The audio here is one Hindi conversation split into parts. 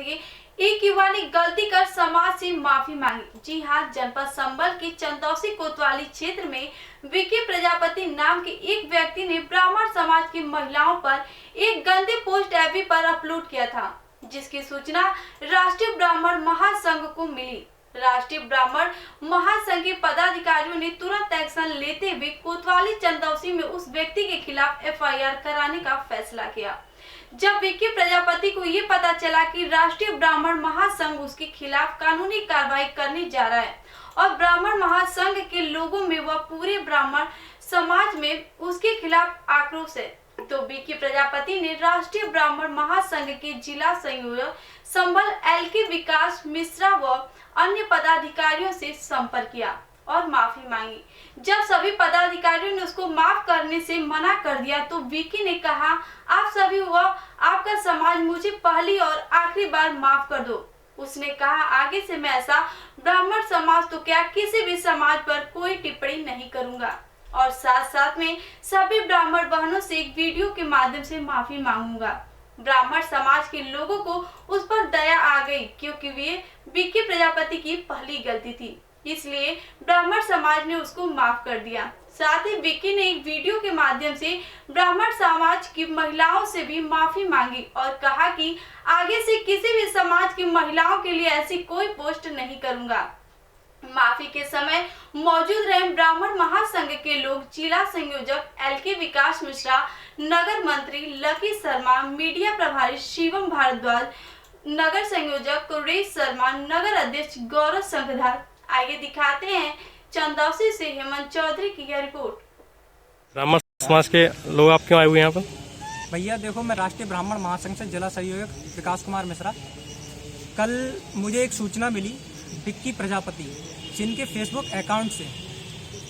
के एक युवा ने गलती कर समाज से माफी मांगी। जी हां, जनपद संभल के चंदौसी कोतवाली क्षेत्र में विकी प्रजापति नाम के एक व्यक्ति ने ब्राह्मण समाज की महिलाओं पर एक गंदे पोस्ट एफबी पर अपलोड किया था, जिसकी सूचना राष्ट्रीय ब्राह्मण महासंघ को मिली। राष्ट्रीय ब्राह्मण महासंघ के पदाधिकारियों ने तुरंत एक्शन लेते हुए कोतवाली चंदौसी में उस व्यक्ति के खिलाफ एफआईआर कराने का फैसला किया। जब विकी प्रजापति को ये पता चला कि राष्ट्रीय ब्राह्मण महासंघ उसके खिलाफ कानूनी कार्रवाई करने जा रहा है और ब्राह्मण महासंघ के लोगों में व पूरे ब्राह्मण समाज में उसके खिलाफ आक्रोश है, तो विकी प्रजापति ने राष्ट्रीय ब्राह्मण महासंघ के जिला संयोजक संभल एलके विकास मिश्रा व अन्य पदाधिकारियों से संपर्क किया और माफी मांगी। जब सभी पदाधिकारियों ने उसको माफ करने से मना कर दिया तो विकी ने कहा, आप सभी व आपका समाज मुझे पहली और आखिरी बार माफ कर दो। उसने कहा, आगे से मैं ऐसा ब्राह्मण समाज तो क्या किसी भी समाज पर कोई टिप्पणी नहीं करूंगा और साथ साथ में सभी ब्राह्मण बहनों से एक वीडियो के माध्यम से माफी मांगूंगा। ब्राह्मण समाज के लोगों को उस पर दया आ गई क्योंकि वे विकी प्रजापति की पहली गलती थी, इसलिए ब्राह्मण समाज ने उसको माफ कर दिया। साथ ही विकी ने एक वीडियो के माध्यम से ब्राह्मण समाज की महिलाओं से भी माफी मांगी और कहा कि आगे से किसी भी समाज की महिलाओं के लिए ऐसी कोई पोस्ट नहीं करूंगा। माफी के समय मौजूद रहे ब्राह्मण महासंघ के लोग जिला संयोजक एलके विकास मिश्रा, नगर मंत्री लकी शर्मा, मीडिया प्रभारी शिवम भारद्वाज, नगर संयोजक कुरेश शर्मा, नगर अध्यक्ष गौरव संघधार। आइए दिखाते हैं चंदौसी से हेमंत चौधरी की यह रिपोर्ट। ब्राह्मण समाज के लोग आप क्यों आए हुए यहाँ पर? भैया देखो, मैं राष्ट्रीय ब्राह्मण महासंघ से जिला संयोजक विकास कुमार मिश्रा। कल मुझे एक सूचना मिली, विक्की प्रजापति जिनके फेसबुक अकाउंट से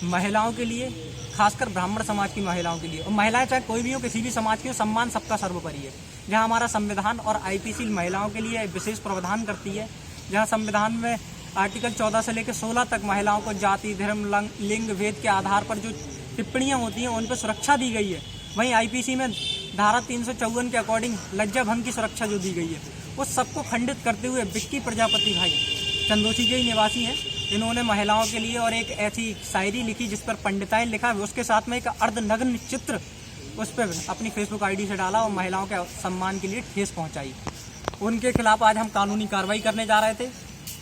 महिलाओं के लिए, खासकर ब्राह्मण समाज की महिलाओं के लिए, और महिलाएं चाहे कोई भी हो, किसी भी समाज की हो, सम्मान सबका सर्वोपरि है। जहां हमारा संविधान और आईपीसी महिलाओं के लिए विशेष प्रावधान करती है, जहां संविधान में आर्टिकल 14 से लेकर 16 तक महिलाओं को जाति, धर्म, लिंग, वेद के आधार पर जो टिप्पणियां होती हैं उन पर सुरक्षा दी गई है, वहीं आईपीसी में धारा 354 के अकॉर्डिंग लज्जा भंग की सुरक्षा जो दी गई है, उस सबको खंडित करते हुए विक्की प्रजापति भाई चंदौसी के ही निवासी हैं। इन्होंने महिलाओं के लिए और एक ऐसी शायरी लिखी जिस पर पंडिताएं लिखा, उसके साथ में एक अर्धनग्न चित्र उस पर अपनी फेसबुक आईडी से डाला और महिलाओं के सम्मान के लिए ठेस पहुंचाई। उनके खिलाफ आज हम कानूनी कार्रवाई करने जा रहे थे।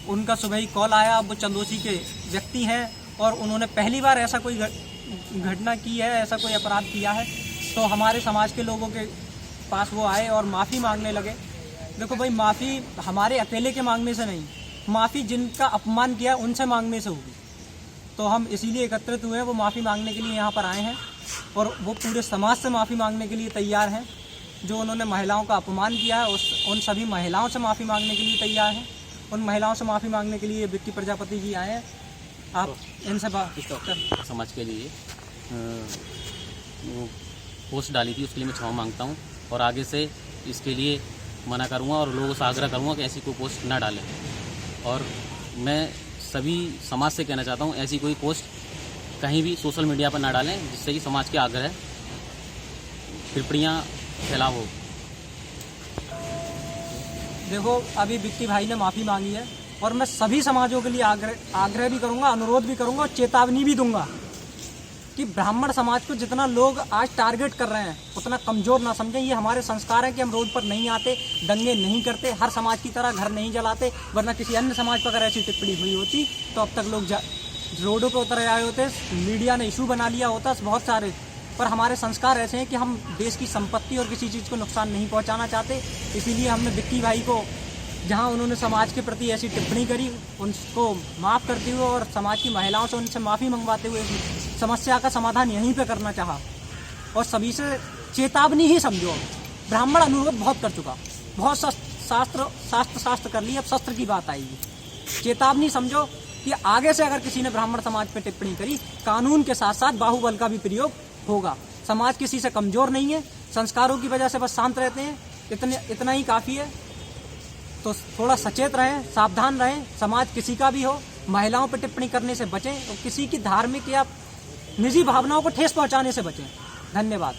उनका सुबह ही कॉल आया। वो चंदौसी के व्यक्ति हैं और उन्होंने पहली बार ऐसा कोई घटना की है, ऐसा कोई अपराध किया है, तो हमारे समाज के लोगों के पास वो आए और माफ़ी मांगने लगे। देखो भाई, माफ़ी हमारे अकेले के मांगने से नहीं, माफ़ी जिनका अपमान किया उनसे मांगने से होगी। तो हम इसीलिए एकत्रित हुए हैं, वो माफ़ी मांगने के लिए यहाँ पर आए हैं और वो पूरे समाज से माफ़ी मांगने के लिए तैयार हैं। जो उन्होंने महिलाओं का अपमान किया है उन सभी महिलाओं से माफ़ी मांगने के लिए तैयार हैं। उन महिलाओं से माफ़ी मांगने के लिए विक्की प्रजापति जी आए हैं। आप इनसे बात समाज के लिए वो पोस्ट डाली थी, उसके लिए मैं क्षमा मांगता हूँ और आगे से इसके लिए मना करूँगा और लोगों से आग्रह करूँगा कि ऐसी कोई पोस्ट ना डालें। और मैं सभी समाज से कहना चाहता हूँ, ऐसी कोई पोस्ट कहीं भी सोशल मीडिया पर ना डालें जिससे कि समाज के आग्रह टिप्पणियाँ फैलाव हो। देखो, अभी विक्की भाई ने माफ़ी मांगी है और मैं सभी समाजों के लिए आग्रह भी करूंगा, अनुरोध भी करूंगा और चेतावनी भी दूंगा कि ब्राह्मण समाज को जितना लोग आज टारगेट कर रहे हैं उतना कमज़ोर ना समझें। ये हमारे संस्कार है कि हम रोड पर नहीं आते, दंगे नहीं करते, हर समाज की तरह घर नहीं जलाते, वरना किसी अन्य समाज पर अगर ऐसी टिप्पणी हुई होती तो अब तक लोग रोडों पर उतर आए होते, मीडिया ने इशू बना लिया होता बहुत सारे। पर हमारे संस्कार ऐसे हैं कि हम देश की संपत्ति और किसी चीज़ को नुकसान नहीं पहुंचाना चाहते। इसीलिए हमने विक्की भाई को, जहां उन्होंने समाज के प्रति ऐसी टिप्पणी करी, उनको माफ़ करते हुए और समाज की महिलाओं से उनसे माफ़ी मंगवाते हुए समस्या का समाधान यहीं पे करना चाहा और सभी से चेतावनी ही समझो। ब्राह्मण अनुरोध बहुत कर चुका, बहुत शास्त्र कर लिया, अब शस्त्र की बात आएगी। चेतावनी समझो कि आगे से अगर किसी ने ब्राह्मण समाज पर टिप्पणी करी, कानून के साथ साथ बाहुबल का भी प्रयोग होगा। समाज किसी से कमज़ोर नहीं है, संस्कारों की वजह से बस शांत रहते हैं, इतना ही काफ़ी है। तो थोड़ा सचेत रहें, सावधान रहें। समाज किसी का भी हो, महिलाओं पर टिप्पणी करने से बचें और किसी की धार्मिक या निजी भावनाओं को ठेस पहुंचाने से बचें। धन्यवाद।